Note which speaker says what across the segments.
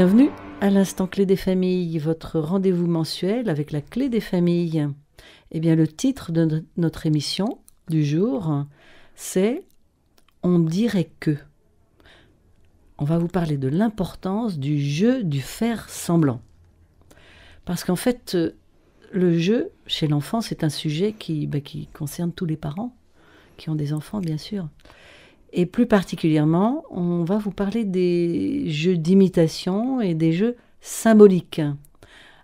Speaker 1: Bienvenue à l'Instant Clé des Familles, votre rendez-vous mensuel avec la Clé des Familles. Eh bien, le titre de notre émission du jour, c'est « On dirait que ». On va vous parler de l'importance du jeu du faire semblant. Parce qu'en fait, le jeu, chez l'enfant, c'est un sujet qui concerne tous les parents, qui ont des enfants, bien sûr. Et plus particulièrement, on va vous parler des jeux d'imitation et des jeux symboliques.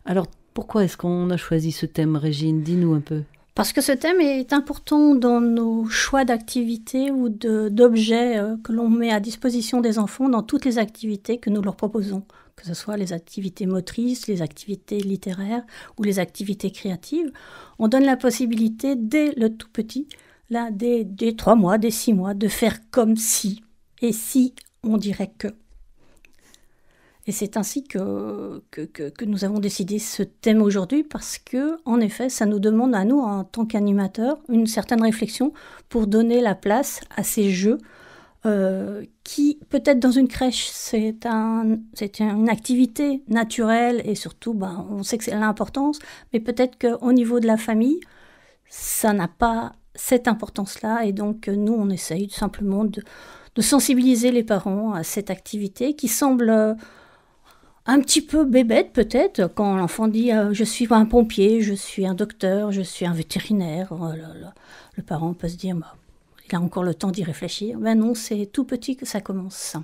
Speaker 1: Alors, pourquoi est-ce qu'on a choisi ce thème, Régine? Dis-nous un peu.
Speaker 2: Parce que ce thème est important dans nos choix d'activités ou d'objets que l'on met à disposition des enfants dans toutes les activités que nous leur proposons, que ce soit les activités motrices, les activités littéraires ou les activités créatives. On donne la possibilité, dès le tout petit, là, dès 3 mois, dès 6 mois, de faire comme si, et si on dirait que. Et c'est ainsi que nous avons décidé ce thème aujourd'hui parce que, en effet, ça nous demande à nous, en tant qu'animateurs, une certaine réflexion pour donner la place à ces jeux qui, peut-être dans une crèche, c'est une activité naturelle et surtout, on sait que c'est l'importance, mais peut-être qu'au niveau de la famille, ça n'a pas cette importance-là. Et donc, nous, on essaye simplement de sensibiliser les parents à cette activité qui semble un petit peu bébête peut-être, quand l'enfant dit « je suis un pompier, je suis un docteur, je suis un vétérinaire ». Le parent peut se dire il a encore le temps d'y réfléchir. Ben non, c'est tout petit que ça commence.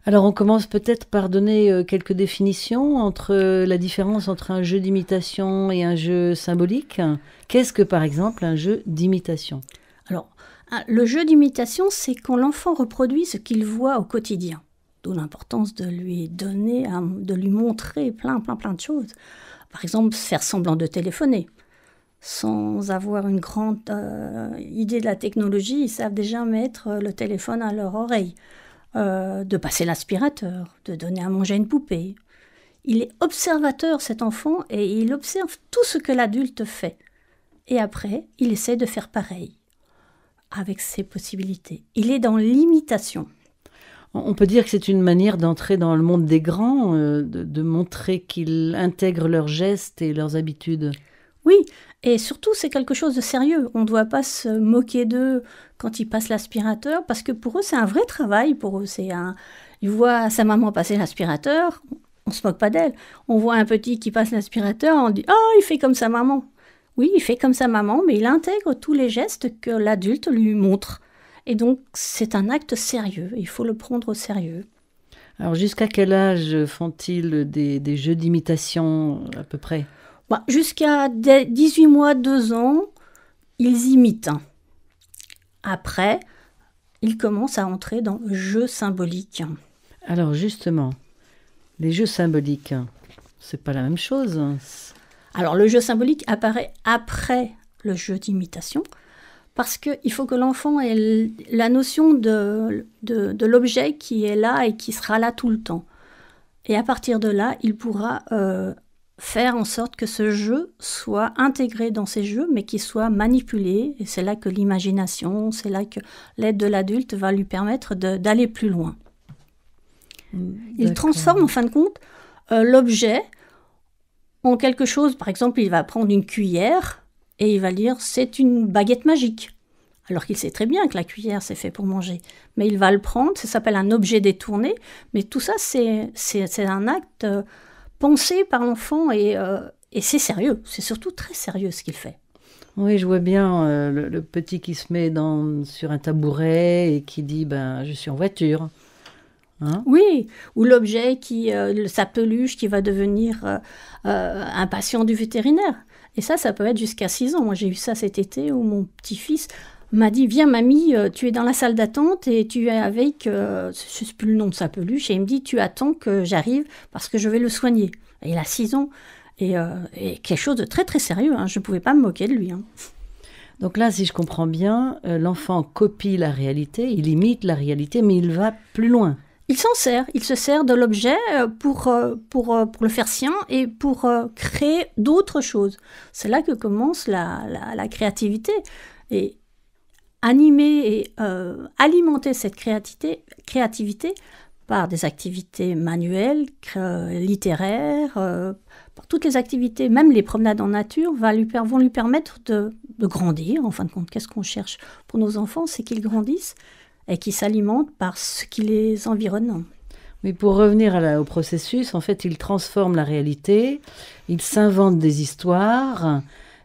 Speaker 1: Alors on commence peut-être par donner quelques définitions entre la différence entre un jeu d'imitation et un jeu symbolique. Qu'est-ce que par exemple un jeu d'imitation?
Speaker 2: Alors, le jeu d'imitation, c'est quand l'enfant reproduit ce qu'il voit au quotidien. D'où l'importance de lui donner, de lui montrer plein de choses. Par exemple, faire semblant de téléphoner. Sans avoir une grande idée de la technologie, ils savent déjà mettre le téléphone à leur oreille. De passer l'aspirateur, de donner à manger à une poupée. Il est observateur, cet enfant, et il observe tout ce que l'adulte fait. Et après, il essaie de faire pareil, avec ses possibilités. Il est dans l'imitation.
Speaker 1: On peut dire que c'est une manière d'entrer dans le monde des grands, de montrer qu'ils intègrent leurs gestes et leurs habitudes.
Speaker 2: Oui, et surtout c'est quelque chose de sérieux. On ne doit pas se moquer d'eux quand ils passent l'aspirateur, parce que pour eux c'est un vrai travail. Pour eux ils voient sa maman passer l'aspirateur, on ne se moque pas d'elle. On voit un petit qui passe l'aspirateur, on dit « Ah, il fait comme sa maman ». Oui, il fait comme sa maman, mais il intègre tous les gestes que l'adulte lui montre. Et donc, c'est un acte sérieux, il faut le prendre au sérieux.
Speaker 1: Alors, jusqu'à quel âge font-ils des jeux d'imitation, à peu près?
Speaker 2: Jusqu'à 18 mois, 2 ans, ils imitent. Après, ils commencent à entrer dans le jeu symbolique.
Speaker 1: Alors, justement, les jeux symboliques, c'est pas la même chose.
Speaker 2: Alors, le jeu symbolique apparaît après le jeu d'imitation, parce qu'il faut que l'enfant ait la notion de l'objet qui est là et qui sera là tout le temps. Et à partir de là, il pourra faire en sorte que ce jeu soit intégré dans ces jeux, mais qu'il soit manipulé. Et c'est là que l'imagination, c'est là que l'aide de l'adulte va lui permettre d'aller plus loin. Il transforme en fin de compte l'objet en quelque chose. Par exemple, il va prendre une cuillère et il va dire « c'est une baguette magique ». Alors qu'il sait très bien que la cuillère, c'est fait pour manger. Mais il va le prendre, ça s'appelle un objet détourné. Mais tout ça, c'est un acte pensé par l'enfant et c'est sérieux. C'est surtout très sérieux ce qu'il fait.
Speaker 1: Oui, je vois bien le petit qui se met sur un tabouret et qui dit « je suis en voiture ». Hein?
Speaker 2: Oui, ou l'objet sa peluche qui va devenir un patient du vétérinaire. Et ça peut être jusqu'à 6 ans. Moi, j'ai eu ça cet été où mon petit-fils m'a dit « Viens, mamie, tu es dans la salle d'attente et tu es avec, je ne sais plus le nom de sa peluche, et il me dit « Tu attends que j'arrive parce que je vais le soigner ». Et il a 6 ans. Et quelque chose de très, très sérieux. Hein. Je ne pouvais pas me moquer de lui. Hein.
Speaker 1: Donc là, si je comprends bien, l'enfant copie la réalité, il imite la réalité, mais il va plus loin.
Speaker 2: Il s'en sert, il se sert de l'objet pour le faire sien et pour créer d'autres choses. C'est là que commence la créativité. Et animer et alimenter cette créativité par des activités manuelles, littéraires, par toutes les activités, même les promenades en nature, vont lui permettre de grandir. En fin de compte, qu'est-ce qu'on cherche pour nos enfants? C'est qu'ils grandissent et qu'ils s'alimentent par ce qui les environne.
Speaker 1: Mais pour revenir au processus, en fait, il transforme la réalité, il s'invente des histoires,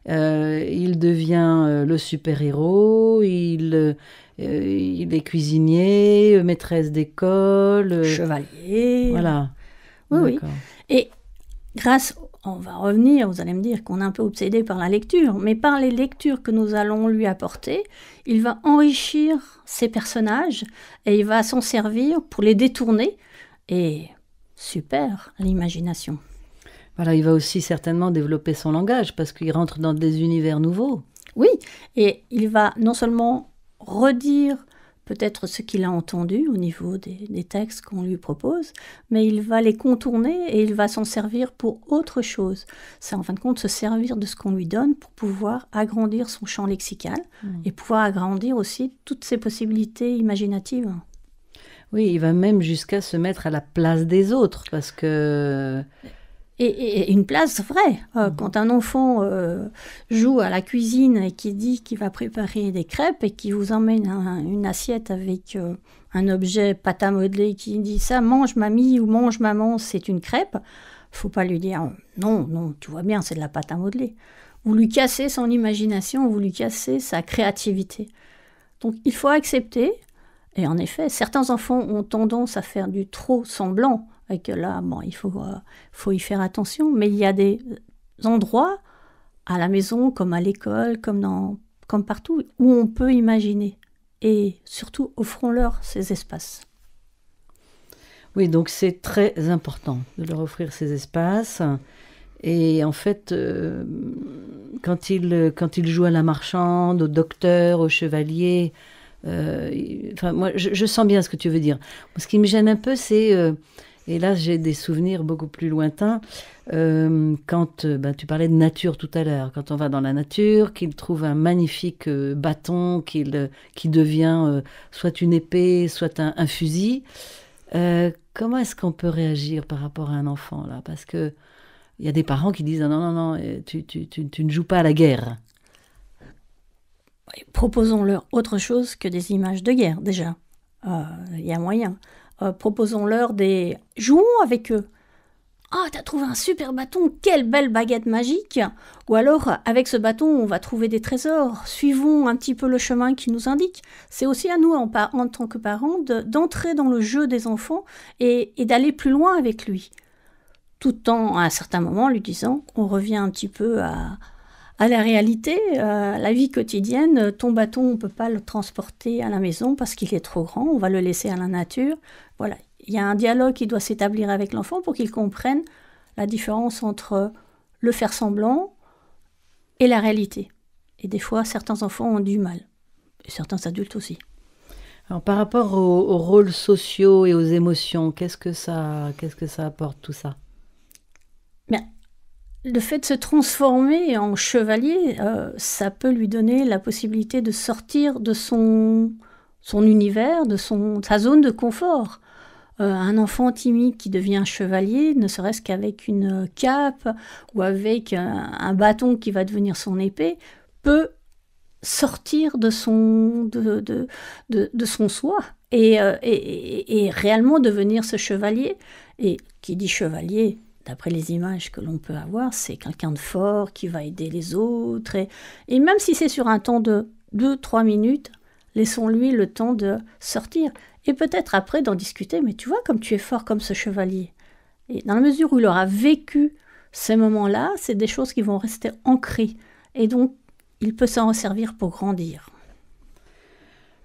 Speaker 1: il devient le super-héros, il est cuisinier, maîtresse d'école,
Speaker 2: chevalier.
Speaker 1: Voilà.
Speaker 2: Oui. Et on va revenir, vous allez me dire qu'on est un peu obsédé par la lecture, mais par les lectures que nous allons lui apporter, il va enrichir ses personnages et il va s'en servir pour les détourner. Et super, l'imagination.
Speaker 1: Voilà, il va aussi certainement développer son langage parce qu'il rentre dans des univers nouveaux.
Speaker 2: Oui, et il va non seulement redire peut-être ce qu'il a entendu au niveau des textes qu'on lui propose, mais il va les contourner et il va s'en servir pour autre chose. C'est en fin de compte se servir de ce qu'on lui donne pour pouvoir agrandir son champ lexical et pouvoir agrandir aussi toutes ses possibilités imaginatives.
Speaker 1: Oui, il va même jusqu'à se mettre à la place des autres, parce que...
Speaker 2: Et une place vraie. Quand un enfant joue à la cuisine et qui dit qu'il va préparer des crêpes et qui vous emmène une assiette avec un objet pâte à modeler qui dit « ça, mange mamie » ou « mange maman, c'est une crêpe », faut pas lui dire « non, tu vois bien, c'est de la pâte à modeler ». Vous lui cassez son imagination, vous lui cassez sa créativité. Donc il faut accepter. Et en effet, certains enfants ont tendance à faire du trop semblant, et que là, il faut y faire attention. Mais il y a des endroits, à la maison, comme à l'école, comme partout, où on peut imaginer. Et surtout, offrons-leur ces espaces.
Speaker 1: Oui, donc c'est très important de leur offrir ces espaces. Et en fait, quand il joue à la marchande, au docteur, au chevalier... moi, je sens bien ce que tu veux dire. Ce qui me gêne un peu, c'est, et là j'ai des souvenirs beaucoup plus lointains, quand tu parlais de nature tout à l'heure, quand on va dans la nature, qu'il trouve un magnifique bâton qui devient soit une épée, soit un fusil, comment est-ce qu'on peut réagir par rapport à un enfant là? Parce que il y a des parents qui disent non, tu ne joues pas à la guerre.
Speaker 2: Proposons-leur autre chose que des images de guerre, déjà. Il y a moyen. Proposons-leur jouons avec eux. Ah, t'as trouvé un super bâton, quelle belle baguette magique! Ou alors, avec ce bâton, on va trouver des trésors. Suivons un petit peu le chemin qui nous indique. C'est aussi à nous, en tant que parents, d'entrer dans le jeu des enfants et d'aller plus loin avec lui. Tout en, à un certain moment, lui disant, on revient un petit peu à la réalité, la vie quotidienne. Ton bâton, on ne peut pas le transporter à la maison parce qu'il est trop grand, on va le laisser à la nature. Voilà, il y a un dialogue qui doit s'établir avec l'enfant pour qu'il comprenne la différence entre le faire semblant et la réalité. Et des fois, certains enfants ont du mal, et certains adultes aussi.
Speaker 1: Alors, par rapport aux rôles sociaux et aux émotions, qu'est-ce que ça apporte tout ça?
Speaker 2: Bien, le fait de se transformer en chevalier, ça peut lui donner la possibilité de sortir de son univers, de sa zone de confort. Un enfant timide qui devient chevalier, ne serait-ce qu'avec une cape ou avec un bâton qui va devenir son épée, peut sortir de son soi et réellement devenir ce chevalier. Et qui dit chevalier, d'après les images que l'on peut avoir, c'est quelqu'un de fort qui va aider les autres. Et même si c'est sur un temps de 2-3 minutes, laissons-lui le temps de sortir. Et peut-être après d'en discuter, mais tu vois comme tu es fort comme ce chevalier. Et dans la mesure où il aura vécu ces moments-là, c'est des choses qui vont rester ancrées. Et donc, il peut s'en servir pour grandir.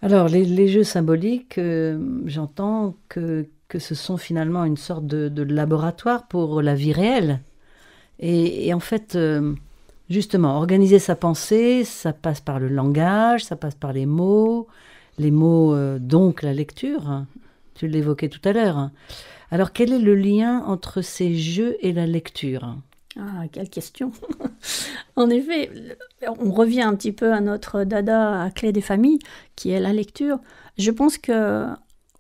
Speaker 1: Alors, les jeux symboliques, j'entends que ce sont finalement une sorte de laboratoire pour la vie réelle. Et en fait, justement, organiser sa pensée, ça passe par le langage, ça passe par les mots, donc la lecture, hein. Tu l'évoquais tout à l'heure. Alors, quel est le lien entre ces jeux et la lecture ?
Speaker 2: Ah, quelle question. En effet, on revient un petit peu à notre dada à clé des familles, qui est la lecture. Je pense que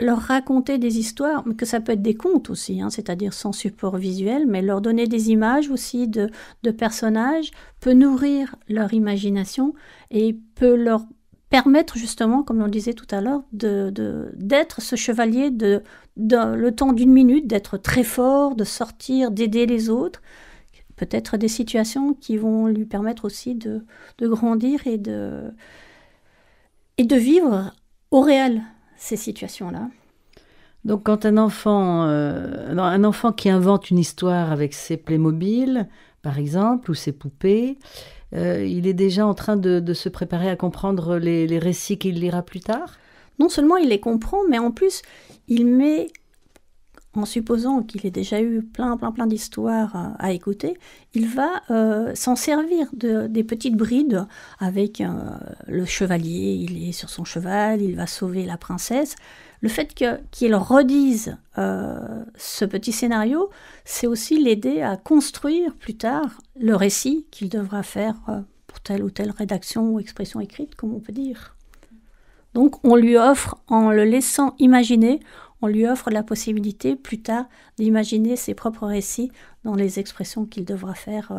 Speaker 2: leur raconter des histoires, mais que ça peut être des contes aussi, hein, c'est-à-dire sans support visuel, mais leur donner des images aussi de personnages, peut nourrir leur imagination et peut leur permettre justement, comme on le disait tout à l'heure, d'être ce chevalier le temps d'une minute, d'être très fort, de sortir, d'aider les autres. Peut-être des situations qui vont lui permettre aussi de grandir et de vivre au réel ces situations-là.
Speaker 1: Donc quand un enfant qui invente une histoire avec ses Playmobil, par exemple, ou ses poupées, il est déjà en train de se préparer à comprendre les récits qu'il lira plus tard?
Speaker 2: Non seulement il les comprend, mais en plus, il met, en supposant qu'il ait déjà eu plein d'histoires à écouter, il va s'en servir des petites brides avec le chevalier, il est sur son cheval, il va sauver la princesse. Le fait qu'il redise ce petit scénario, c'est aussi l'aider à construire plus tard le récit qu'il devra faire pour telle ou telle rédaction ou expression écrite, comme on peut dire. Donc on lui offre, en le laissant imaginer, on lui offre la possibilité plus tard d'imaginer ses propres récits dans les expressions qu'il devra faire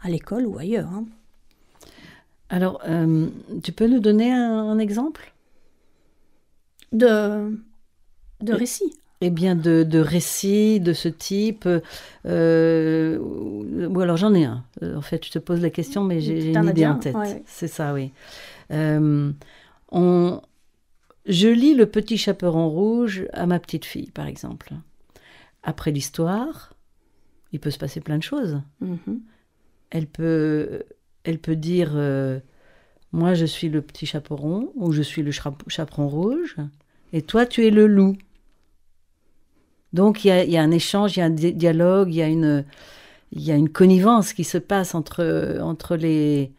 Speaker 2: à l'école ou ailleurs. Hein.
Speaker 1: Alors, tu peux nous donner un exemple
Speaker 2: de récits?
Speaker 1: Eh bien, de récits de ce type. Ou alors, j'en ai un. En fait, je te pose la question, mais j'ai une idée en tête. Ouais. C'est ça, oui. Je lis Le Petit Chaperon Rouge à ma petite fille, par exemple. Après l'histoire, il peut se passer plein de choses. Mm-hmm. Elle peut dire moi, je suis le petit chaperon, ou je suis le chaperon rouge, et toi, tu es le loup. Donc, il y a un échange, il y a un dialogue, il y a une connivence qui se passe entre les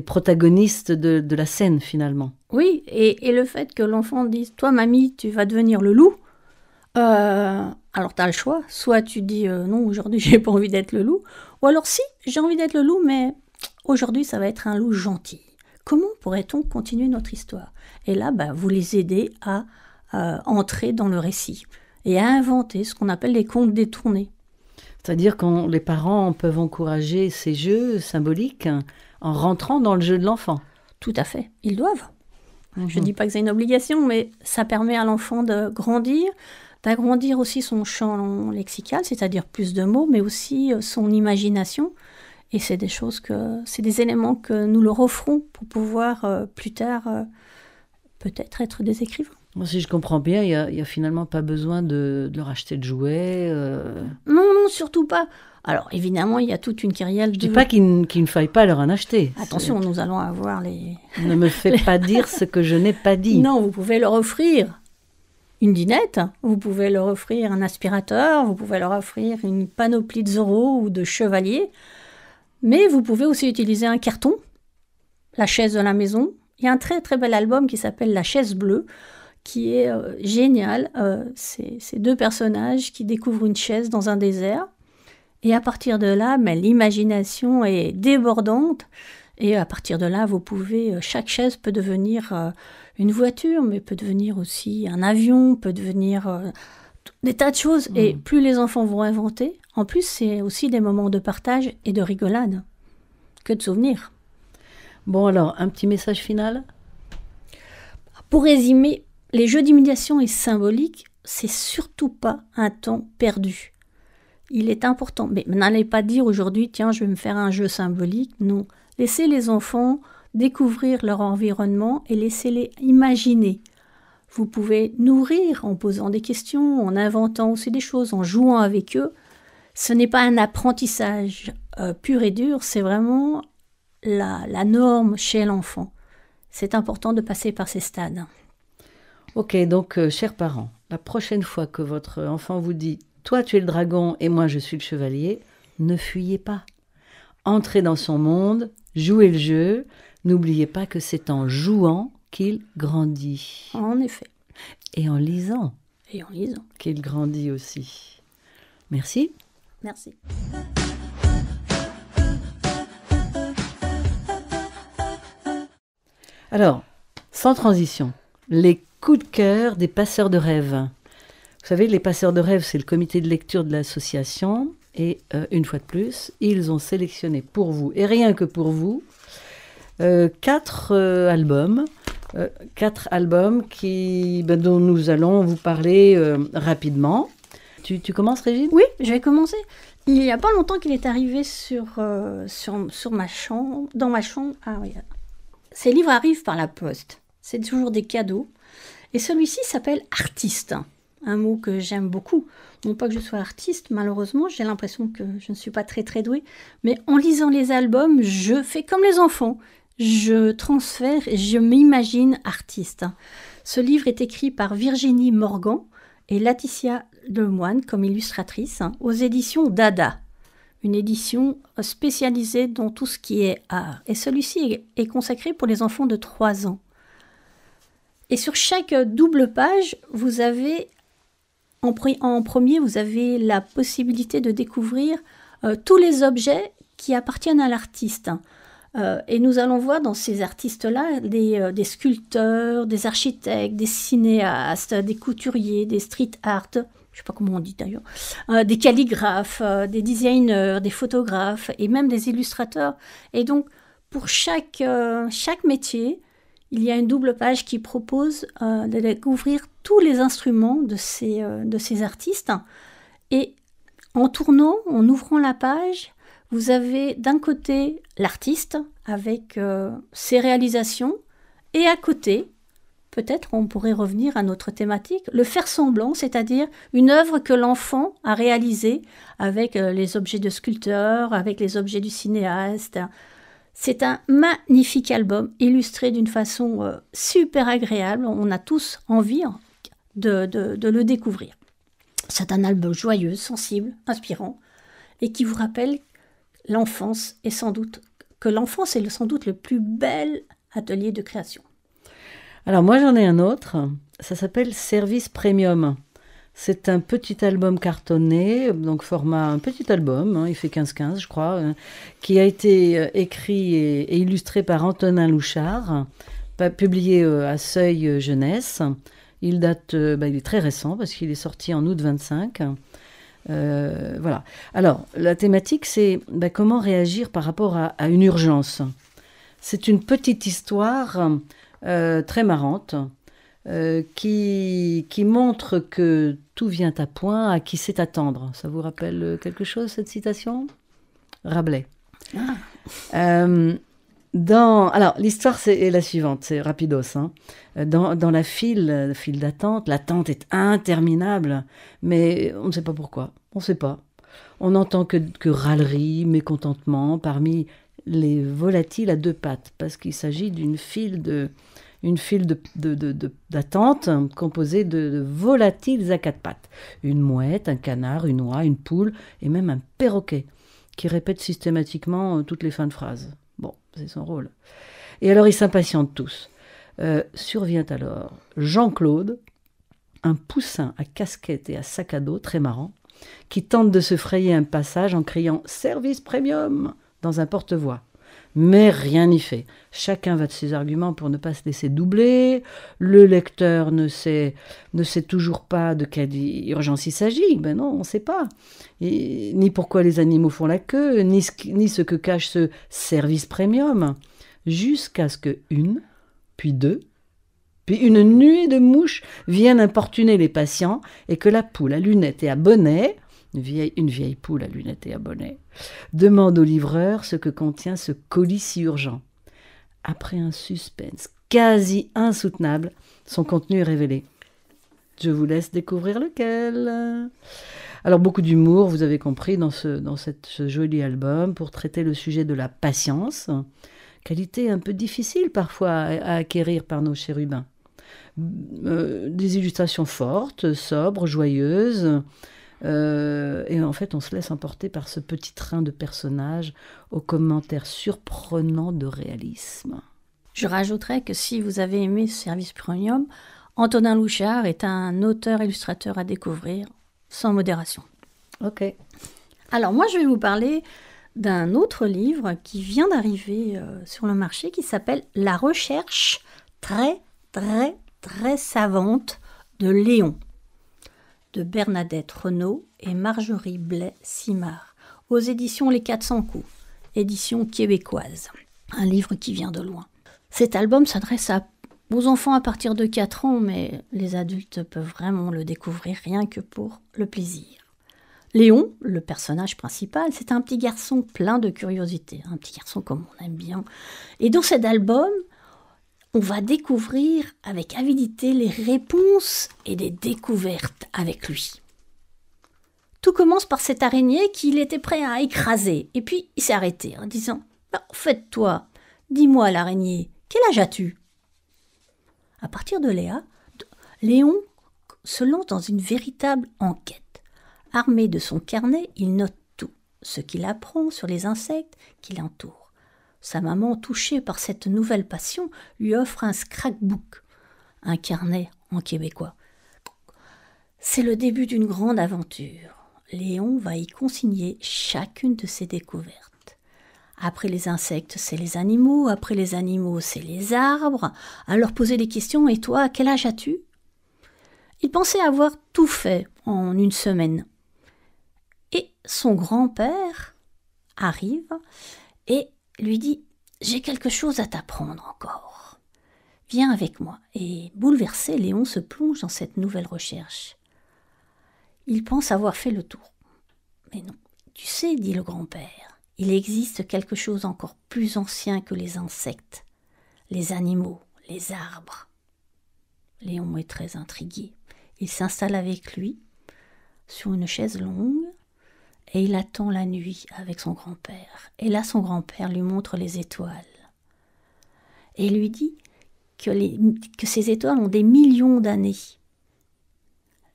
Speaker 1: protagonistes de la scène, finalement.
Speaker 2: Oui, et le fait que l'enfant dise « Toi, mamie, tu vas devenir le loup », alors tu as le choix. Soit tu dis « Non, aujourd'hui, j'ai pas envie d'être le loup », ou alors « Si, j'ai envie d'être le loup, mais aujourd'hui, ça va être un loup gentil. Comment pourrait-on continuer notre histoire ?» Et là, vous les aidez à entrer dans le récit et à inventer ce qu'on appelle les contes détournés.
Speaker 1: C'est-à-dire que les parents peuvent encourager ces jeux symboliques en rentrant dans le jeu de l'enfant.
Speaker 2: Tout à fait, ils doivent. Je ne dis pas que c'est une obligation, mais ça permet à l'enfant de grandir, d'agrandir aussi son champ lexical, c'est-à-dire plus de mots, mais aussi son imagination. Et c'est des éléments que nous leur offrons pour pouvoir plus tard peut-être être des écrivains.
Speaker 1: Moi, si je comprends bien, il y a finalement pas besoin de leur acheter de jouets.
Speaker 2: Non, surtout pas. Alors, évidemment, il y a toute une kyrielle de...
Speaker 1: Je dis pas qu'il ne faille pas leur en acheter.
Speaker 2: Attention, nous allons avoir les...
Speaker 1: Ne me fais pas dire ce que je n'ai pas dit.
Speaker 2: Non, vous pouvez leur offrir une dinette, vous pouvez leur offrir un aspirateur, vous pouvez leur offrir une panoplie de Zorro ou de chevalier, mais vous pouvez aussi utiliser un carton, la chaise de la maison. Il y a un très très bel album qui s'appelle La chaise bleue, qui est génial. C'est deux personnages qui découvrent une chaise dans un désert. Et à partir de là, l'imagination est débordante. Et à partir de là, chaque chaise peut devenir une voiture, mais peut devenir aussi un avion, peut devenir des tas de choses. Et plus les enfants vont inventer, en plus, c'est aussi des moments de partage et de rigolade, que de souvenirs.
Speaker 1: Bon, alors, un petit message final ?
Speaker 2: Pour résumer, les jeux d'imitation et symbolique, c'est surtout pas un temps perdu. Il est important, mais n'allez pas dire aujourd'hui, tiens, je vais me faire un jeu symbolique. Non, laissez les enfants découvrir leur environnement et laissez-les imaginer. Vous pouvez nourrir en posant des questions, en inventant aussi des choses, en jouant avec eux. Ce n'est pas un apprentissage pur et dur, c'est vraiment la norme chez l'enfant. C'est important de passer par ces stades.
Speaker 1: Ok, donc, chers parents, la prochaine fois que votre enfant vous dit « Toi, tu es le dragon et moi, je suis le chevalier », ne fuyez pas. Entrez dans son monde, jouez le jeu. N'oubliez pas que c'est en jouant qu'il grandit.
Speaker 2: En effet.
Speaker 1: Et en lisant.
Speaker 2: Et en lisant.
Speaker 1: Qu'il grandit aussi. Merci.
Speaker 2: Merci.
Speaker 1: Alors, sans transition, les coup de cœur des passeurs de rêves. Vous savez, les passeurs de rêves, c'est le comité de lecture de l'association. Et une fois de plus, ils ont sélectionné pour vous, et rien que pour vous, 4 albums. 4 albums dont nous allons vous parler rapidement. Tu commences, Régine ?
Speaker 2: Oui, je vais commencer. Il n'y a pas longtemps qu'il est arrivé dans ma chambre. Ah oui. Ces livres arrivent par la poste. C'est toujours des cadeaux. Et celui-ci s'appelle « Artiste ». Un mot que j'aime beaucoup. Non pas que je sois artiste, malheureusement, j'ai l'impression que je ne suis pas très très douée. Mais en lisant les albums, je fais comme les enfants. Je transfère et je m'imagine artiste. Ce livre est écrit par Virginie Morgan et Laetitia Lemoine comme illustratrice aux éditions Dada, une édition spécialisée dans tout ce qui est art. Et celui-ci est consacré pour les enfants de 3 ans. Et sur chaque double page, vous avez, en premier, vous avez la possibilité de découvrir tous les objets qui appartiennent à l'artiste. Et nous allons voir dans ces artistes-là des sculpteurs, des architectes, des cinéastes, des couturiers, des street art, je ne sais pas comment on dit d'ailleurs, des calligraphes, des designers, des photographes et même des illustrateurs. Et donc, pour chaque métier, il y a une double page qui propose de découvrir tous les instruments de ces artistes. Et en ouvrant la page, vous avez d'un côté l'artiste avec ses réalisations et à côté, peut-être on pourrait revenir à notre thématique, le faire semblant, c'est-à-dire une œuvre que l'enfant a réalisée avec les objets de sculpteur, avec les objets du cinéaste. C'est un magnifique album illustré d'une façon super agréable. On a tous envie de le découvrir. C'est un album joyeux, sensible, inspirant et qui vous rappelle l'enfance est sans doute le plus bel atelier de création.
Speaker 1: Alors moi j'en ai un autre, ça s'appelle Service Premium. C'est un petit album cartonné, donc format un petit album, il fait 15-15 je crois, qui a été écrit et illustré par Antonin Louchard, publié à Seuil Jeunesse. Il date, il est très récent parce qu'il est sorti en août 25. Voilà. Alors, la thématique, c'est comment réagir par rapport à une urgence. C'est une petite histoire très marrante qui montre que tout vient à point, à qui sait attendre. Ça vous rappelle quelque chose, cette citation ? Rabelais. Alors, l'histoire est la suivante, c'est rapidos. Dans la file d'attente, l'attente est interminable, mais on ne sait pas pourquoi, on ne sait pas. On n'entend que râlerie, mécontentement parmi les volatiles à 2 pattes, parce qu'il s'agit d'une file d'attente composée de volatiles à 4 pattes. Une mouette, un canard, une oie, une poule et même un perroquet qui répète systématiquement toutes les fins de phrases. Bon, c'est son rôle. Et alors, ils s'impatientent tous. Survient alors Jean-Claude, un poussin à casquette et à sac à dos, très marrant, qui tente de se frayer un passage en criant « Service Premium » dans un porte-voix. Mais rien n'y fait. Chacun va de ses arguments pour ne pas se laisser doubler. Le lecteur ne sait toujours pas de quelle urgence il s'agit. Ben non, on ne sait pas. Ni pourquoi les animaux font la queue, ni ce que cache ce service premium. Jusqu'à ce que une, puis 2, puis une nuée de mouches viennent importuner les patients et que la poule à lunettes et à bonnet, une vieille poule à lunettes et à bonnet, demande au livreur ce que contient ce colis si urgent. Après un suspense quasi insoutenable, son contenu est révélé. Je vous laisse découvrir lequel. Alors, beaucoup d'humour, vous avez compris, dans ce joli album, pour traiter le sujet de la patience, qualité un peu difficile parfois à acquérir par nos chérubins. Des illustrations fortes, sobres, joyeuses, et en fait on se laisse emporter par ce petit train de personnages aux commentaires surprenants de réalisme.
Speaker 2: Je rajouterais que si vous avez aimé Service Premium, Antonin Louchard est un auteur-illustrateur à découvrir sans modération.
Speaker 1: Ok.
Speaker 2: Alors moi je vais vous parler d'un autre livre qui vient d'arriver sur le marché qui s'appelle « La recherche très très très savante de Léon, de Bernadette Renaud et Marjorie Blais-Simard, aux éditions Les 400 coups, édition québécoise. Un livre qui vient de loin. Cet album s'adresse aux enfants à partir de 4 ans, mais les adultes peuvent vraiment le découvrir rien que pour le plaisir. Léon, le personnage principal, c'est un petit garçon plein de curiosité, un petit garçon comme on aime bien. Et dans cet album, on va découvrir avec avidité les réponses et des découvertes avec lui. Tout commence par cette araignée qu'il était prêt à écraser, et puis il s'est arrêté en disant « En fait, toi, dis-moi l'araignée, quel âge as-tu » À partir de Léa, Léon se lance dans une véritable enquête. Armé de son carnet, il note tout, ce qu'il apprend sur les insectes qui l'entourent. Sa maman, touchée par cette nouvelle passion, lui offre un scrapbook, un carnet en québécois. C'est le début d'une grande aventure. Léon va y consigner chacune de ses découvertes. Après les insectes, c'est les animaux. Après les animaux, c'est les arbres. À leur poser des questions. Et toi, quel âge as-tu ? Il pensait avoir tout fait en une semaine. Et son grand-père arrive et lui dit « J'ai quelque chose à t'apprendre encore. Viens avec moi. » Et bouleversé, Léon se plonge dans cette nouvelle recherche. Il pense avoir fait le tour. Mais non. Tu sais, dit le grand-père, il existe quelque chose encore plus ancien que les insectes, les animaux, les arbres. Léon est très intrigué. Il s'installe avec lui sur une chaise longue et il attend la nuit avec son grand-père. Et là, son grand-père lui montre les étoiles et lui dit que ces étoiles ont des millions d'années.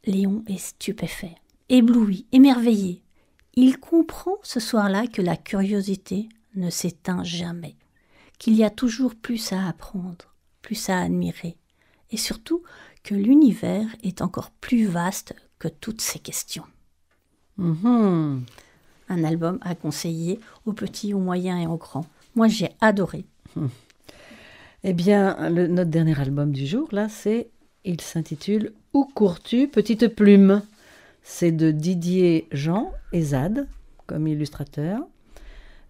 Speaker 2: Léon est stupéfait, ébloui, émerveillé. Il comprend ce soir-là que la curiosité ne s'éteint jamais, qu'il y a toujours plus à apprendre, plus à admirer, et surtout que l'univers est encore plus vaste que toutes ces questions. Un album à conseiller aux petits, aux moyens et aux grands. Moi, j'ai adoré.
Speaker 1: Eh bien, notre dernier album du jour, là, il s'intitule « Où cours-tu, petite plume ?» C'est de Didier Jean et Zad, comme illustrateur.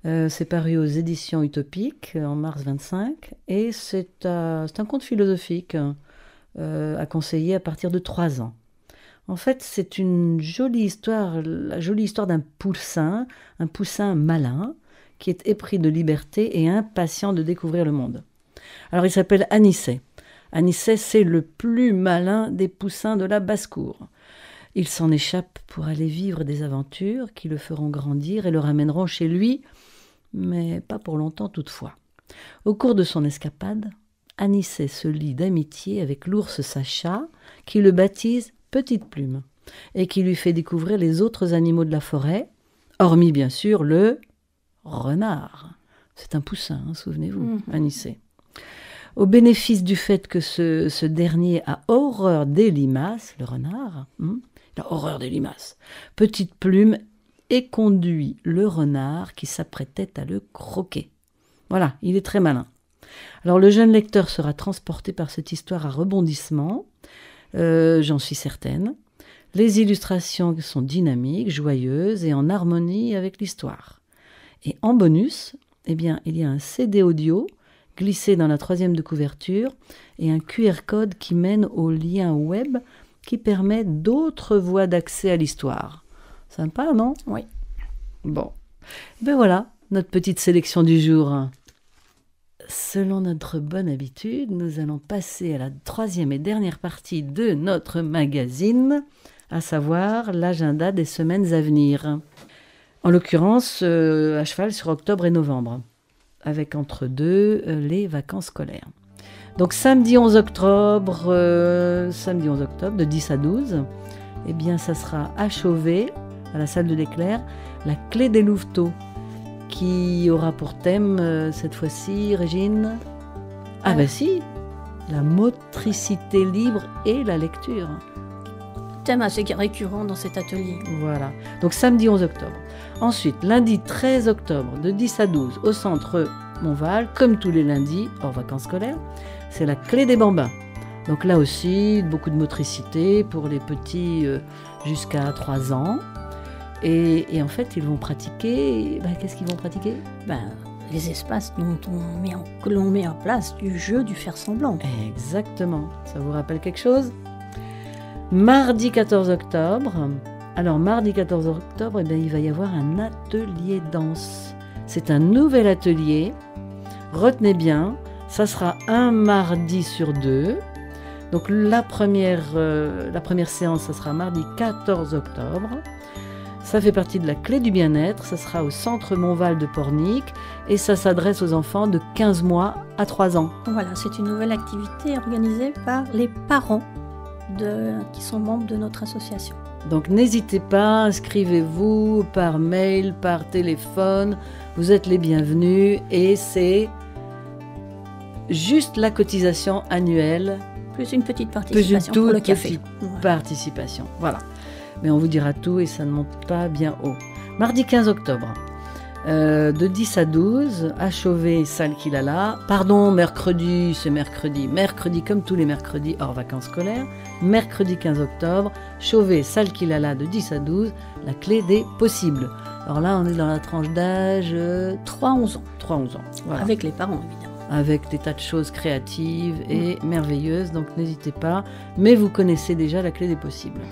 Speaker 1: C'est paru aux éditions Utopiques en mars 25. Et c'est un conte philosophique à conseiller à partir de 3 ans. En fait, c'est une jolie histoire, la jolie histoire d'un poussin, un poussin malin, qui est épris de liberté et impatient de découvrir le monde. Alors, il s'appelle Anicet. Anicet, c'est le plus malin des poussins de la basse-cour. Il s'en échappe pour aller vivre des aventures qui le feront grandir et le ramèneront chez lui, mais pas pour longtemps toutefois. Au cours de son escapade, Anicet se lie d'amitié avec l'ours Sacha, qui le baptise Petite Plume, et qui lui fait découvrir les autres animaux de la forêt, hormis bien sûr le renard. C'est un poussin, hein, souvenez-vous, Anicet. Au bénéfice du fait que ce dernier a horreur des limaces, le renard, il a horreur des limaces, Petite Plume éconduit le renard qui s'apprêtait à le croquer. Voilà, il est très malin. Alors le jeune lecteur sera transporté par cette histoire à rebondissement, j'en suis certaine. Les illustrations sont dynamiques, joyeuses et en harmonie avec l'histoire. Et en bonus, eh bien, il y a un CD audio glissé dans la 3e de couverture et un QR code qui mène au lien web qui permet d'autres voies d'accès à l'histoire. Sympa, non ?
Speaker 2: Oui.
Speaker 1: Bon. Ben voilà, notre petite sélection du jour. Selon notre bonne habitude, nous allons passer à la 3e et dernière partie de notre magazine, à savoir l'agenda des semaines à venir. En l'occurrence, à cheval sur octobre et novembre, avec entre deux les vacances scolaires. Donc samedi 11 octobre de 10 à 12, eh bien ça sera à Chauvet, à la salle de l'Éclair, la clé des louveteaux, qui aura pour thème cette fois-ci, Régine, la motricité libre et la lecture.
Speaker 2: Thème assez récurrent dans cet atelier.
Speaker 1: Voilà, donc samedi 11 octobre. Ensuite, lundi 13 octobre, de 10 à 12, au centre Montval, comme tous les lundis, hors vacances scolaires, c'est la clé des bambins, Donc là aussi, beaucoup de motricité pour les petits jusqu'à 3 ans. Et en fait, ils vont pratiquer... qu'est-ce qu'ils vont pratiquer ?
Speaker 2: Les espaces que l'on met en place, du jeu, du faire semblant.
Speaker 1: Exactement. Ça vous rappelle quelque chose ? Mardi 14 octobre. Alors, mardi 14 octobre, il va y avoir un atelier danse. C'est un nouvel atelier. Retenez bien, ça sera un mardi sur 2. Donc, la première séance, ça sera mardi 14 octobre. Ça fait partie de la clé du bien-être. Ça sera au centre Montval de Pornic et ça s'adresse aux enfants de 15 mois à 3 ans.
Speaker 2: Voilà, c'est une nouvelle activité organisée par les parents qui sont membres de notre association.
Speaker 1: Donc n'hésitez pas, inscrivez-vous par mail, par téléphone. Vous êtes les bienvenus et c'est juste la cotisation annuelle.
Speaker 2: Plus une petite participation pour le café.
Speaker 1: Participation, voilà. Mais on vous dira tout et ça ne monte pas bien haut. Mardi 15 octobre, de 10 à 12, à Chauvet, salle Kilala. Pardon, mercredi, c'est mercredi. Mercredi, comme tous les mercredis, hors vacances scolaires. Mercredi 15 octobre, Chauvet, salle Kilala, de 10 à 12, la clé des possibles. Alors là, on est dans la tranche d'âge
Speaker 2: 3-11 ans.
Speaker 1: 3-11 ans, voilà.
Speaker 2: Avec les parents, évidemment.
Speaker 1: Avec des tas de choses créatives et merveilleuses, donc n'hésitez pas. Mais vous connaissez déjà la clé des possibles.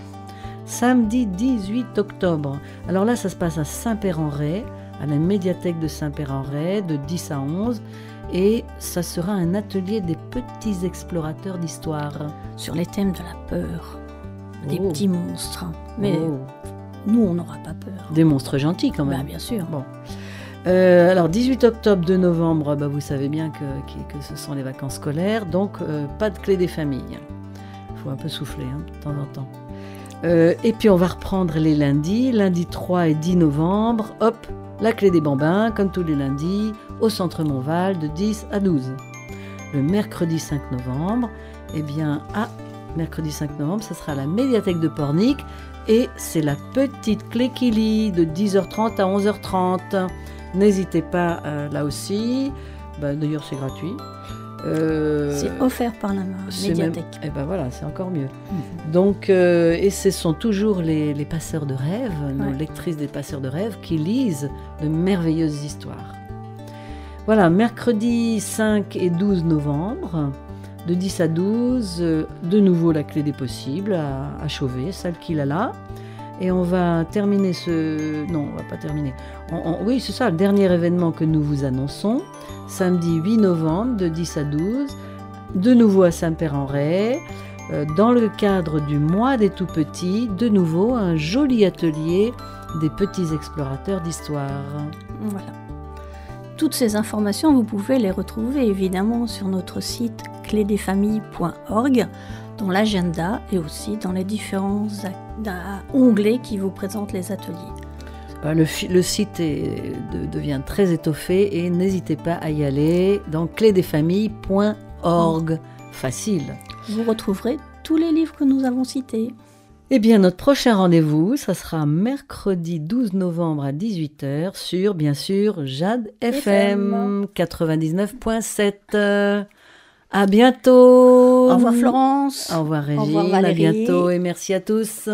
Speaker 1: Samedi 18 octobre. Alors là, ça se passe à Saint-Père-en-Retz, à la médiathèque de Saint-Père-en-Retz, de 10 à 11. Et ça sera un atelier des petits explorateurs d'histoire.
Speaker 2: Sur les thèmes de la peur, des petits monstres. Mais nous, on n'aura pas peur.
Speaker 1: Des monstres gentils quand même.
Speaker 2: Bien sûr.
Speaker 1: Bon. Alors 18 octobre, 2 novembre, vous savez bien que ce sont les vacances scolaires, donc pas de clé des familles. Il faut un peu souffler de temps en temps. Et puis on va reprendre les lundis, lundi 3 et 10 novembre, hop, la clé des bambins, comme tous les lundis, au centre Montval, de 10 à 12. Le mercredi 5 novembre, mercredi 5 novembre, ce sera à la médiathèque de Pornic, et c'est la petite clé qui lit, de 10h30 à 11h30. N'hésitez pas là aussi, d'ailleurs c'est gratuit.
Speaker 2: C'est offert par la médiathèque.
Speaker 1: Voilà, c'est encore mieux. Donc, et ce sont toujours les passeurs de rêves, nos lectrices des passeurs de rêves, qui lisent de merveilleuses histoires. Voilà, mercredi 5 et 12 novembre, de 10 à 12, de nouveau la clé des possibles à Chauvet, salle Kilala. Et on va terminer Non, on va pas terminer. Oui, c'est ça, le dernier événement que nous vous annonçons. Samedi 8 novembre, de 10 à 12, de nouveau à Saint-Père-en-Retz, dans le cadre du mois des tout-petits, de nouveau un joli atelier des petits explorateurs d'histoire.
Speaker 2: Voilà. Toutes ces informations, vous pouvez les retrouver évidemment sur notre site clédesfamilles.org, dans l'agenda et aussi dans les différents onglets qui vous présentent les ateliers.
Speaker 1: Le site devient très étoffé et n'hésitez pas à y aller dans clédesfamilles.org. Facile.
Speaker 2: Vous retrouverez tous les livres que nous avons cités.
Speaker 1: Eh bien, notre prochain rendez-vous, ça sera mercredi 12 novembre à 18h sur, bien sûr, Jade FM 99.7. À bientôt.
Speaker 2: Au revoir Florence.
Speaker 1: Au revoir Régine.
Speaker 2: Au revoir Valérie.
Speaker 1: À bientôt et merci à tous.